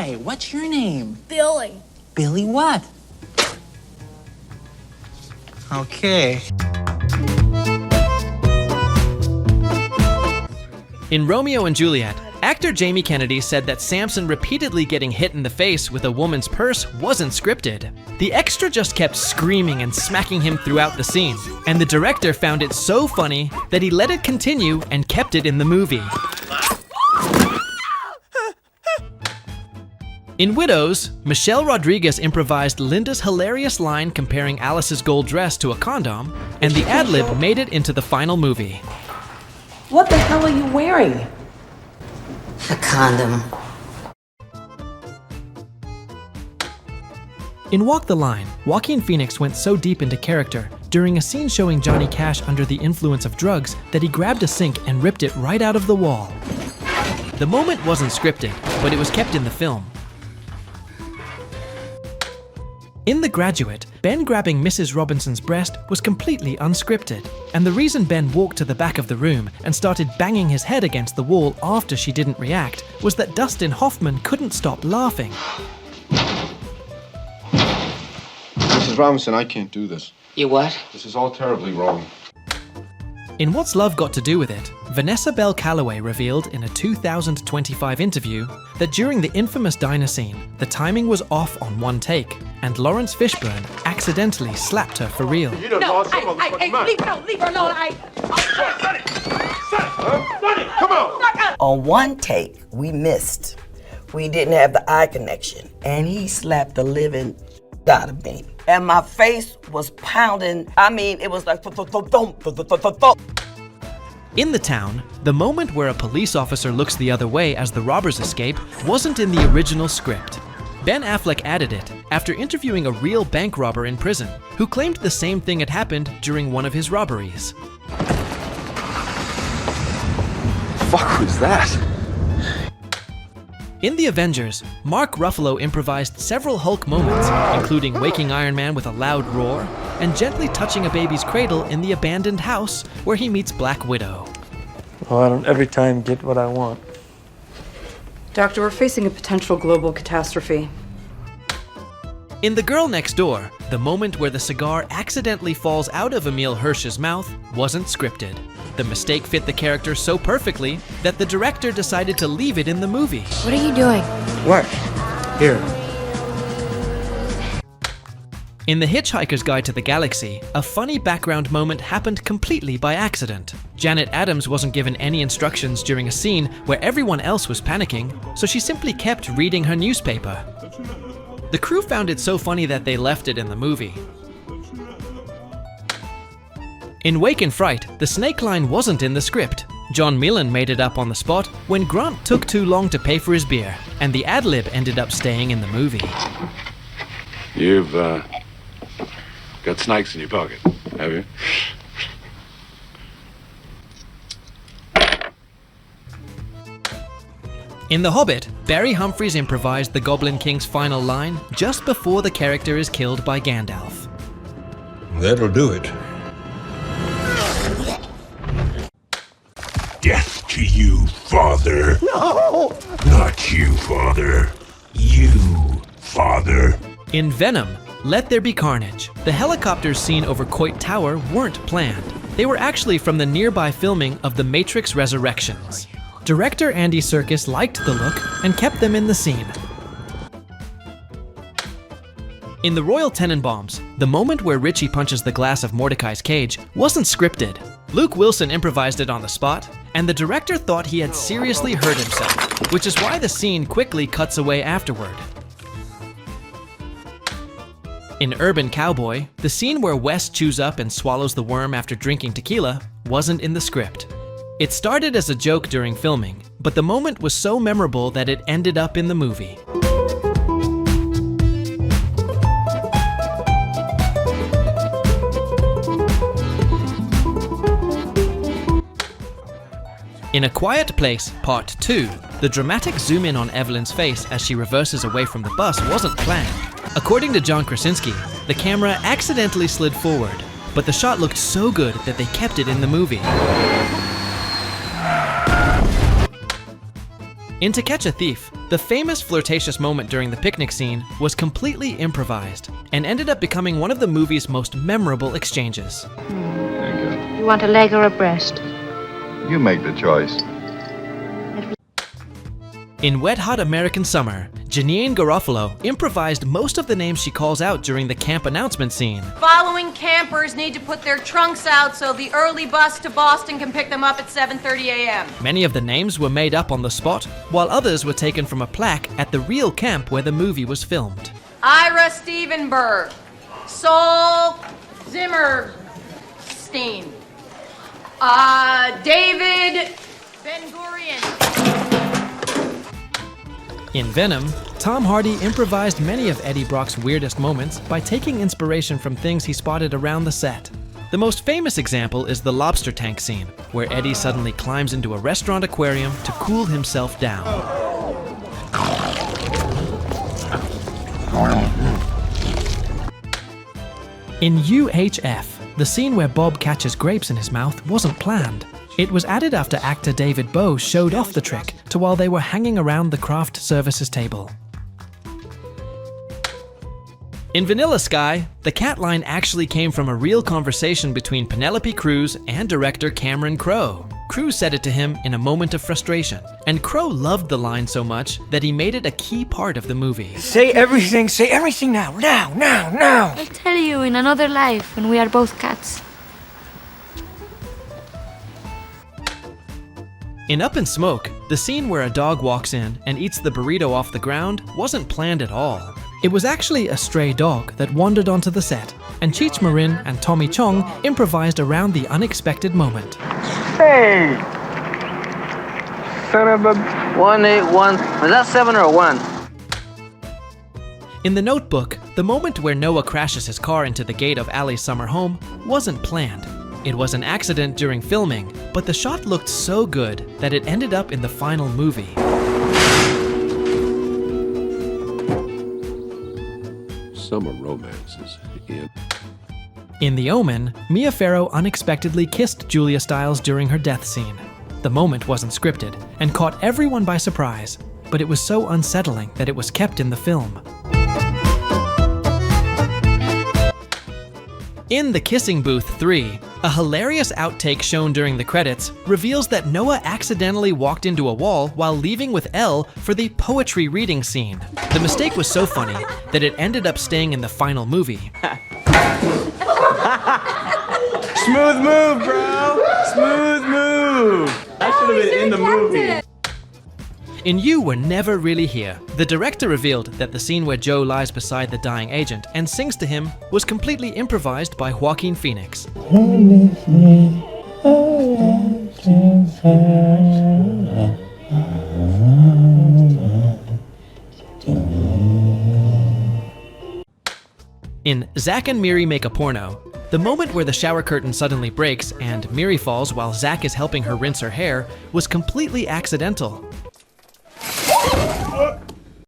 Hi, what's your name? Billy. Billy what? Okay. In Romeo and Juliet, actor Jamie Kennedy said that Samson repeatedly getting hit in the face with a woman's purse wasn't scripted. The extra just kept screaming and smacking him throughout the scene, and the director found it so funny that he let it continue and kept it in the movie. In Widows, Michelle Rodriguez improvised Linda's hilarious line comparing Alice's gold dress to a condom, and the ad-lib made it into the final movie. What the hell are you wearing? A condom. In Walk the Line, Joaquin Phoenix went so deep into character during a scene showing Johnny Cash under the influence of drugs that he grabbed a sink and ripped it right out of the wall. The moment wasn't scripted, but it was kept in the film. In The Graduate, Ben grabbing Mrs. Robinson's breast was completely unscripted, and the reason Ben walked to the back of the room and started banging his head against the wall after she didn't react was that Dustin Hoffman couldn't stop laughing. Mrs. Robinson, I can't do this. You what? This is all terribly wrong. In What's Love Got to Do With It, Vanessa Bell Calloway revealed in a 2025 interview that during the infamous diner scene, the timing was off on one take, and Lawrence Fishburne accidentally slapped her for real. Leave her alone. Come on! On one take, we missed. We didn't have the eye connection, and he slapped the living out of me. And my face was pounding. I mean, it was like In The Town, the moment where a police officer looks the other way as the robbers escape wasn't in the original script. Ben Affleck added it after interviewing a real bank robber in prison who claimed the same thing had happened during one of his robberies. Fuck was that? In The Avengers, Mark Ruffalo improvised several Hulk moments, including waking Iron Man with a loud roar and gently touching a baby's cradle in the abandoned house where he meets Black Widow. Oh, I don't every time get what I want. Doctor, we're facing a potential global catastrophe. In The Girl Next Door, the moment where the cigar accidentally falls out of Emile Hirsch's mouth wasn't scripted. The mistake fit the character so perfectly that the director decided to leave it in the movie. What are you doing? What? Here. In The Hitchhiker's Guide to the Galaxy, a funny background moment happened completely by accident. Janet Adams wasn't given any instructions during a scene where everyone else was panicking, so she simply kept reading her newspaper. The crew found it so funny that they left it in the movie. In Wake in Fright, the snake line wasn't in the script. John Milan made it up on the spot when Grant took too long to pay for his beer, and the ad-lib ended up staying in the movie. You've, got snakes in your pocket, have you? In The Hobbit, Barry Humphries improvised the Goblin King's final line just before the character is killed by Gandalf. That'll do it. Death to you, Father. No! Not you, Father. You, Father. In Venom, Let There Be Carnage, the helicopters seen over Coit Tower weren't planned. They were actually from the nearby filming of The Matrix Resurrections. Director Andy Serkis liked the look and kept them in the scene. In The Royal Tenenbaums, the moment where Richie punches the glass of Mordecai's cage wasn't scripted. Luke Wilson improvised it on the spot, and the director thought he had seriously hurt himself, which is why the scene quickly cuts away afterward. In Urban Cowboy, the scene where Wes chews up and swallows the worm after drinking tequila wasn't in the script. It started as a joke during filming, but the moment was so memorable that it ended up in the movie. In A Quiet Place, Part 2, the dramatic zoom in on Evelyn's face as she reverses away from the bus wasn't planned. According to John Krasinski, the camera accidentally slid forward, but the shot looked so good that they kept it in the movie. In To Catch a Thief, the famous flirtatious moment during the picnic scene was completely improvised and ended up becoming one of the movie's most memorable exchanges. You want a leg or a breast? You make the choice. In Wet Hot American Summer, Janine Garofalo improvised most of the names she calls out during the camp announcement scene. Following campers need to put their trunks out so the early bus to Boston can pick them up at 7:30 a.m. Many of the names were made up on the spot, while others were taken from a plaque at the real camp where the movie was filmed. Ira Stevenberg, Saul Zimmerstein, David Ben-Gurion. In Venom, Tom Hardy improvised many of Eddie Brock's weirdest moments by taking inspiration from things he spotted around the set. The most famous example is the lobster tank scene, where Eddie suddenly climbs into a restaurant aquarium to cool himself down. In UHF, the scene where Bob catches grapes in his mouth wasn't planned. It was added after actor David Bowe showed off the trick to while they were hanging around the craft services table. In Vanilla Sky, the cat line actually came from a real conversation between Penelope Cruz and director Cameron Crowe. Cruz said it to him in a moment of frustration, and Crowe loved the line so much that he made it a key part of the movie. Say everything now, now! I'll tell you in another life when we are both cats. In Up in Smoke, the scene where a dog walks in and eats the burrito off the ground wasn't planned at all. It was actually a stray dog that wandered onto the set, and Cheech Marin and Tommy Chong improvised around the unexpected moment. Hey! Son of a... 181. Was that 7 or 1? In The Notebook, the moment where Noah crashes his car into the gate of Allie's summer home wasn't planned. It was an accident during filming, but the shot looked so good that it ended up in the final movie. Summer romances In The Omen, Mia Farrow unexpectedly kissed Julia Stiles during her death scene. The moment wasn't scripted and caught everyone by surprise, but it was so unsettling that it was kept in the film. In The Kissing Booth 3, a hilarious outtake shown during the credits reveals that Noah accidentally walked into a wall while leaving with Elle for the poetry reading scene. The mistake was so funny that it ended up staying in the final movie. Smooth move, bro! Smooth move! That should have been in the movie. In You Were Never Really Here, the director revealed that the scene where Joe lies beside the dying agent and sings to him was completely improvised by Joaquin Phoenix. In Zack and Miri Make a Porno, the moment where the shower curtain suddenly breaks and Miri falls while Zack is helping her rinse her hair was completely accidental.